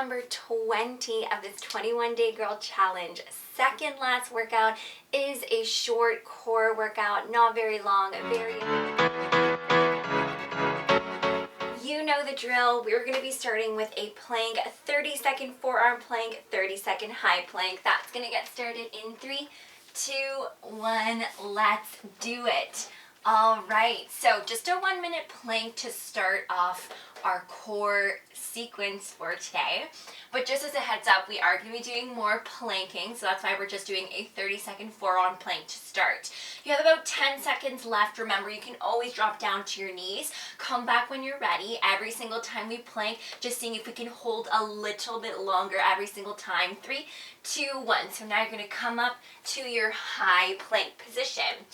number 20 of this 21-day Girl Challenge. Second last workout is a short core workout, not very long, You know the drill. We're going to be starting with a plank, a 30-second forearm plank, 30-second high plank. That's going to get started in 3, 2, 1. Let's do it. All right, so just a 1-minute plank to start off our core sequence for today. But just as a heads up, we are going to be doing more planking, so that's why we're just doing a 30-second forearm plank to start. You have about 10 seconds left. Remember, you can always drop down to your knees. Come back when you're ready. Every single time we plank, just seeing if we can hold a little bit longer every single time. 3, 2, 1. So now you're going to come up to your high plank position.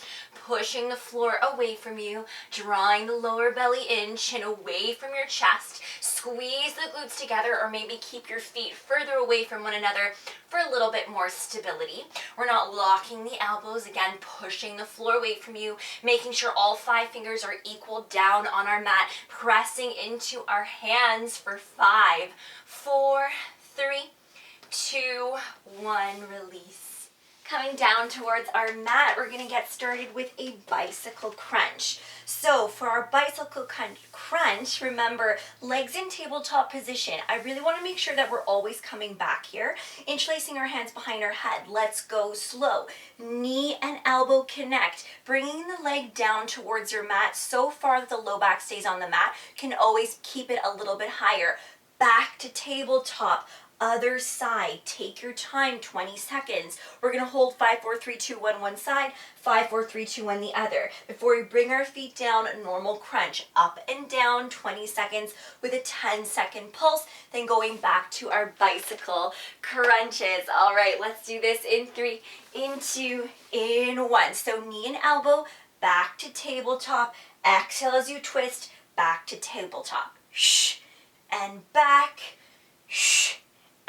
Pushing the floor away from you, drawing the lower belly in, chin away from your chest. Squeeze the glutes together, or maybe keep your feet further away from one another for a little bit more stability. We're not locking the elbows. Again, pushing the floor away from you, making sure all 5 fingers are equal down on our mat, pressing into our hands for 5, 4, 3, 2, 1, release. Coming down towards our mat, we're going to get started with a bicycle crunch. So for our bicycle crunch, remember, legs in tabletop position. I really want to make sure that we're always coming back here, interlacing our hands behind our head. Let's go slow. Knee and elbow connect, bringing the leg down towards your mat so far that the low back stays on the mat. Can always keep it a little bit higher. Back to tabletop. Other side, take your time, 20 seconds. We're gonna hold 5, 4, 3, 2, 1, one side, 5, 4, 3, 2, 1, the other. Before we bring our feet down, normal crunch, up and down, 20 seconds with a 10-second pulse, then going back to our bicycle crunches. All right, let's do this in 3, in 2, in 1. So knee and elbow, back to tabletop. Exhale as you twist, back to tabletop. Shh, and back, shh,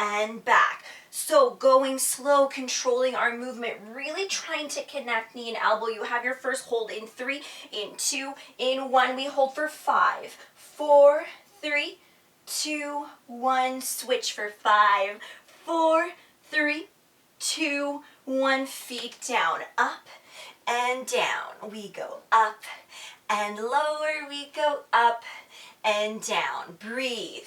and back. So going slow, controlling our movement, really trying to connect knee and elbow. You have your first hold in 3, in 2, in 1. We hold for 5, 4, 3, 2, 1. Switch for 5, 4, 3, 2, 1. Feet down, up and down. We go up and lower. We go up and down. Breathe.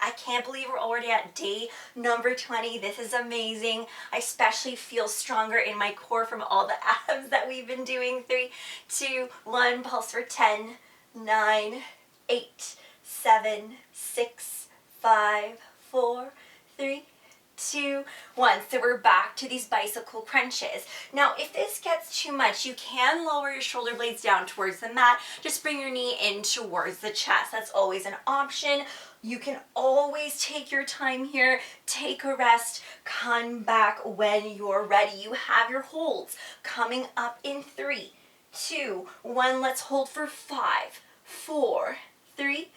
I can't believe we're already at day number 20. This is amazing. I especially feel stronger in my core from all the abs that we've been doing. 3, 2, 1. Pulse for 10, 9, 8, 7, 6, 5, 4, 3, 2, 1. So we're back to these bicycle crunches. Now, if this gets too much, you can lower your shoulder blades down towards the mat. Just bring your knee in towards the chest. That's always an option. You can always take your time here, take a rest, come back when you're ready. You have your holds coming up in 3, 2, 1. Let's hold for 5, 4, 3,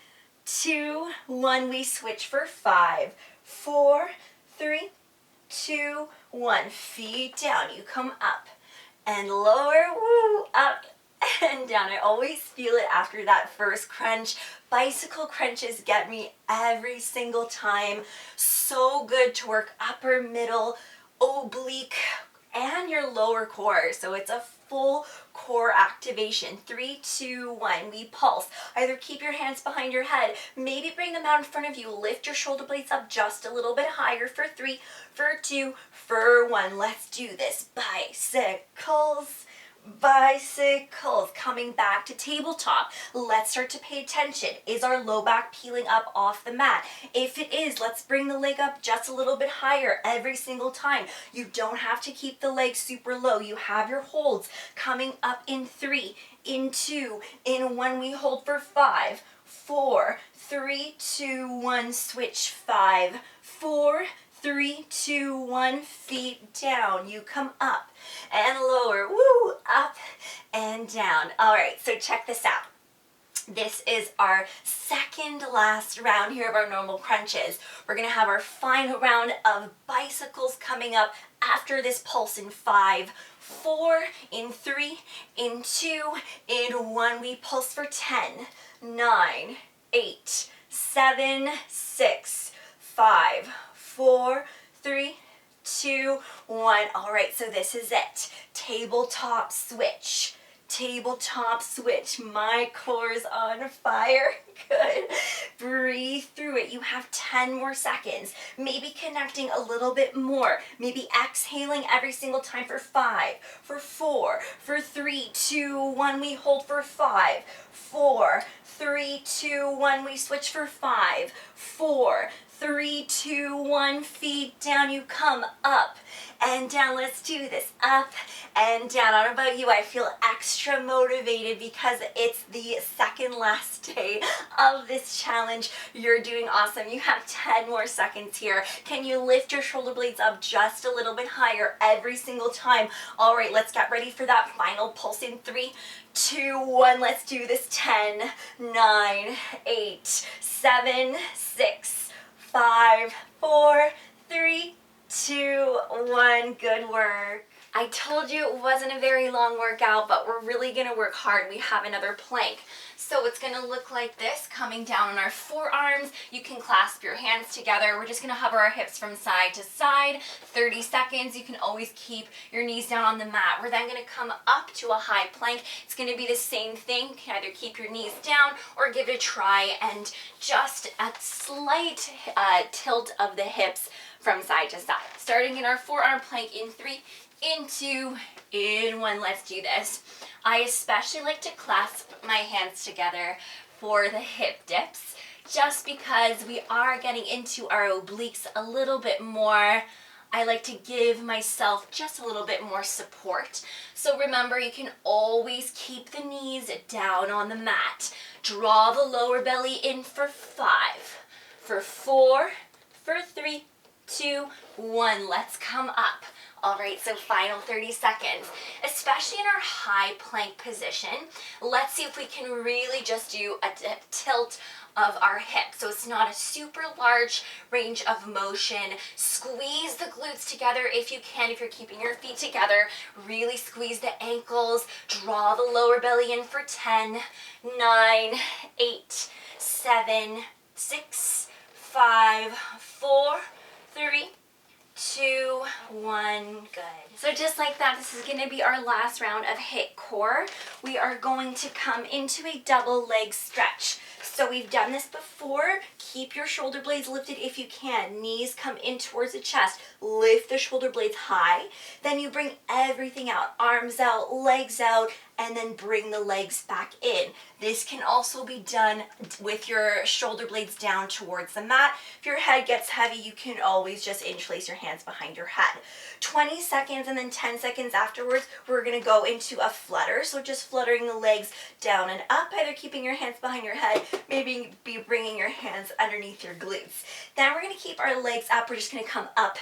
2, 1. We switch for 5, 4, 3, 2, 1. Feet down. You come up and lower. Woo, up and down. I always feel it after that first crunch. Bicycle crunches get me every single time. So good to work upper, middle, oblique, and your lower core. So it's a full core activation. 3, 2, 1. We pulse. Either keep your hands behind your head, maybe bring them out in front of you. Lift your shoulder blades up just a little bit higher for 3, for 2, for 1. Let's do this. Bicycles. Bicycles. Coming back to tabletop. Let's start to pay attention. Is our low back peeling up off the mat? If it is, let's bring the leg up just a little bit higher every single time. You don't have to keep the leg super low. You have your holds coming up in 3, in 2, in 1. We hold for 5, 4, 3, 2, 1. Switch. 5, 4, 3, 2, 1. Feet down. You come up and lower. Woo! Up and down. All right, so check this out. This is our second last round here of our normal crunches. We're going to have our final round of bicycles coming up after this pulse in 5, 4, in 3, in 2, in 1. We pulse for 10, 9, 8, 7, 6, 5, 4, 3, 2, 1. All right, so this is it. Tabletop switch. Tabletop switch. My core's on fire. Good. Breathe through it. You have 10 more seconds. Maybe connecting a little bit more. Maybe exhaling every single time for 5, for 4, for 3, 2, 1. We hold for 5, 4, 3, 2, 1. We switch for 5, 4, 3, 2, 1. Feet down. You come up and down. Let's do this. Up and down. I don't know about you, I feel extra motivated because it's the second last day of this challenge. You're doing awesome. You have 10 more seconds here. Can you lift your shoulder blades up just a little bit higher every single time? All right, let's get ready for that final pulse in 3, 2, 1. Let's do this. 10, 9, 8, 7, 6, 5, 4, 3, 2, 1. Good work. I told you it wasn't a very long workout, but we're really going to work hard. We have another plank. So it's going to look like this, coming down on our forearms. You can clasp your hands together. We're just going to hover our hips from side to side. 30 seconds. You can always keep your knees down on the mat. We're then going to come up to a high plank. It's going to be the same thing. You can either keep your knees down or give it a try, and just a slight tilt of the hips from side to side. Starting in our forearm plank in 3, in 2, in 1. Let's do this. I especially like to clasp my hands together for the hip dips, just because we are getting into our obliques a little bit more. I like to give myself just a little bit more support. So remember, you can always keep the knees down on the mat. Draw the lower belly in for 5, for 4, for 3, 2, 1. Let's come up. All right, so final 30 seconds, especially in our high plank position. Let's see if we can really just do a tilt of our hips. So it's not a super large range of motion. Squeeze the glutes together if you can, if you're keeping your feet together. Really squeeze the ankles. Draw the lower belly in for 10, 9, 8, 7, 6, 5, 4, 3, 2, 1. Good. So just like that, this is going to be our last round of HIIT core. We are going to come into a double leg stretch. So we've done this before. Keep your shoulder blades lifted if you can. Knees come in towards the chest. Lift the shoulder blades high. Then you bring everything out. Arms out, legs out, and then bring the legs back in. This can also be done with your shoulder blades down towards the mat. If your head gets heavy, you can always just interlace your hands behind your head. 20 seconds and then 10 seconds afterwards, we're gonna go into a flutter. So just fluttering the legs down and up, either keeping your hands behind your head, maybe be bringing your hands underneath your glutes. Then we're gonna keep our legs up. We're just gonna come up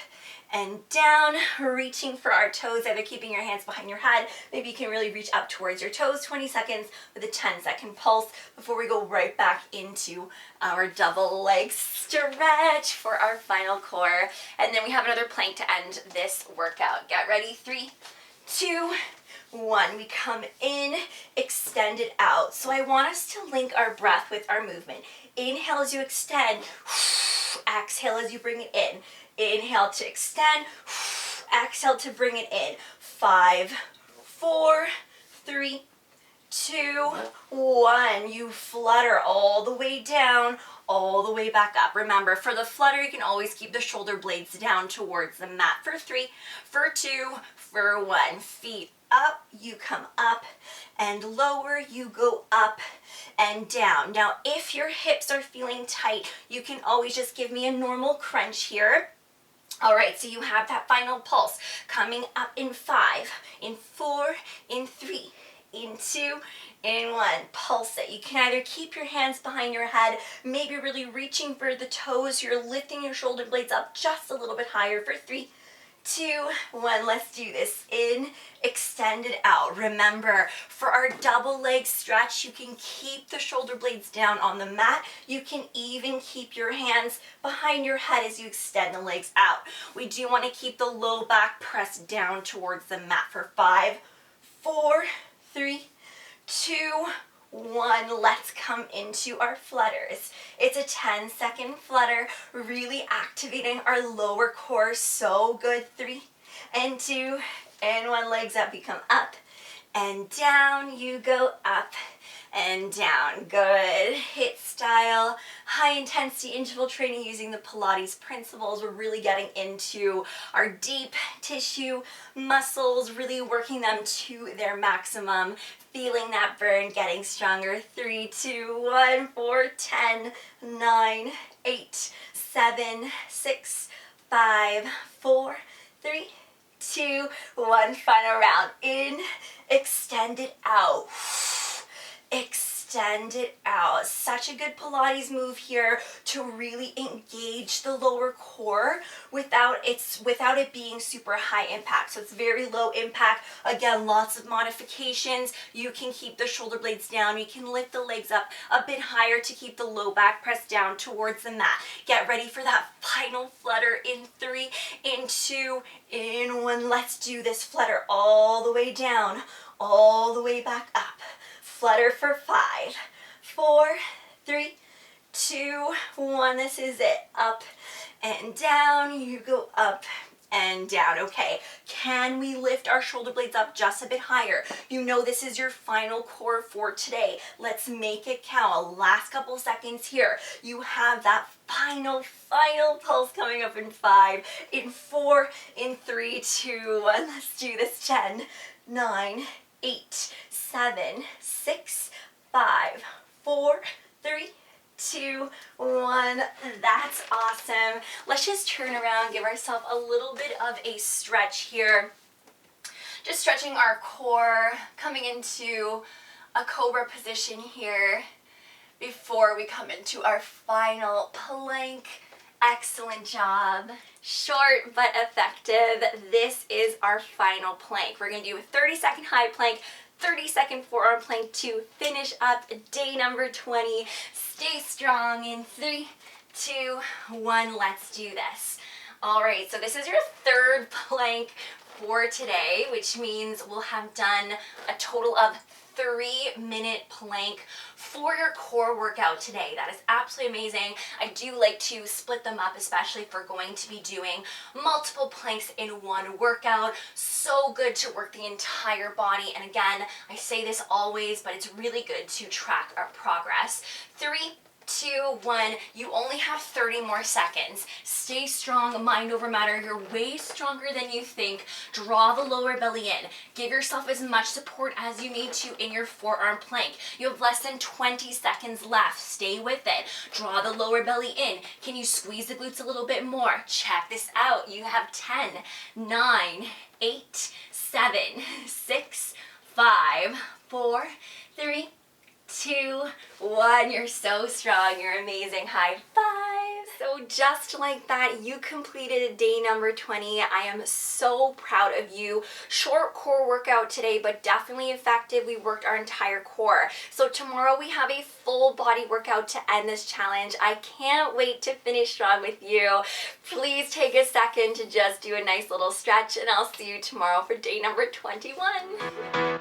and down, reaching for our toes, either keeping your hands behind your head. Maybe you can really reach up towards your toes. 20 seconds with a 10-second pulse before we go right back into our double leg stretch for our final core. And then we have another plank to end this workout. Get ready. 3, 2, 1. We come in, extend it out. So I want us to link our breath with our movement. Inhale as you extend. Exhale as you bring it in. Inhale to extend. Exhale to bring it in. 5, 4, 3, 2, 1. You flutter all the way down, all the way back up. Remember, for the flutter, you can always keep the shoulder blades down towards the mat. For 3, for 2, for 1. Feet up, you come up, and lower, you go up and down. Now, if your hips are feeling tight, you can always just give me a normal crunch here. All right, so you have that final pulse coming up in 5, in 4, in 3, in 2, in 1. Pulse it. You can either keep your hands behind your head, maybe really reaching for the toes. You're lifting your shoulder blades up just a little bit higher for 3, 2, 1. Let's do this. In, extend it out. Remember, for our double leg stretch, you can keep the shoulder blades down on the mat. You can even keep your hands behind your head as you extend the legs out. We do want to keep the low back pressed down towards the mat for 5, 4, 3, 2, 1. 1. Let's come into our flutters. It's a 10-second flutter, really activating our lower core. So good. 3 and 2 and 1. Legs up, you come up and down, you go up and down. Good. Hiit style, high intensity interval training using the Pilates principles. We're really getting into our deep tissue muscles, really working them to their maximum, feeling that burn, getting stronger. 3, 2, 1, 4, 10, 9, 8, 7, 6, 5, 4, 3, 2, 1. Final round. In, extend it out. Extend it out. Such a good Pilates move here to really engage the lower core without it being super high impact. So it's very low impact. Again, lots of modifications. You can keep the shoulder blades down. You can lift the legs up a bit higher to keep the low back pressed down towards the mat. Get ready for that final flutter in 3, in 2, in 1. Let's do this flutter all the way down, all the way back up. Flutter for 5, 4, 3, 2, 1. This is it. Up and down. You go up and down. Okay, can we lift our shoulder blades up just a bit higher? You know this is your final core for today. Let's make it count. Last couple seconds here. You have that final pulse coming up in 5, in 4, in 3, 2, 1. Let's do this. 10, 9, 8, 7, 6, 5, 4, 3, 2, 1. That's awesome. Let's just turn around, give ourselves a little bit of a stretch here. Just stretching our core, coming into a cobra position here before we come into our final plank. Excellent job. Short but effective. This is our final plank. We're going to do a 30-second high plank, 30-second forearm plank to finish up day number 20. Stay strong in 3, 2, 1. Let's do this. All right, so this is your third plank for today, which means we'll have done a total of 3-minute plank for your core workout today. That is absolutely amazing. I do like to split them up, especially if we're going to be doing multiple planks in one workout. So good to work the entire body. And again, I say this always, but it's really good to track our progress. 3, 2, 1. You only have 30 more seconds. Stay strong, mind over matter. You're way stronger than you think. Draw the lower belly in. Give yourself as much support as you need to in your forearm plank. You have less than 20 seconds left. Stay with it. Draw the lower belly in. Can you squeeze the glutes a little bit more? Check this out. You have 10, 9, 8, 7, 6, 5, 4, 3, 2, 1. You're so strong. You're amazing. High five. So just like that, you completed day number 20. I am so proud of you. Short core workout today, but definitely effective. We worked our entire core. So tomorrow we have a full body workout to end this challenge. I can't wait to finish strong with you. Please take a second to just do a nice little stretch, and I'll see you tomorrow for day number 21.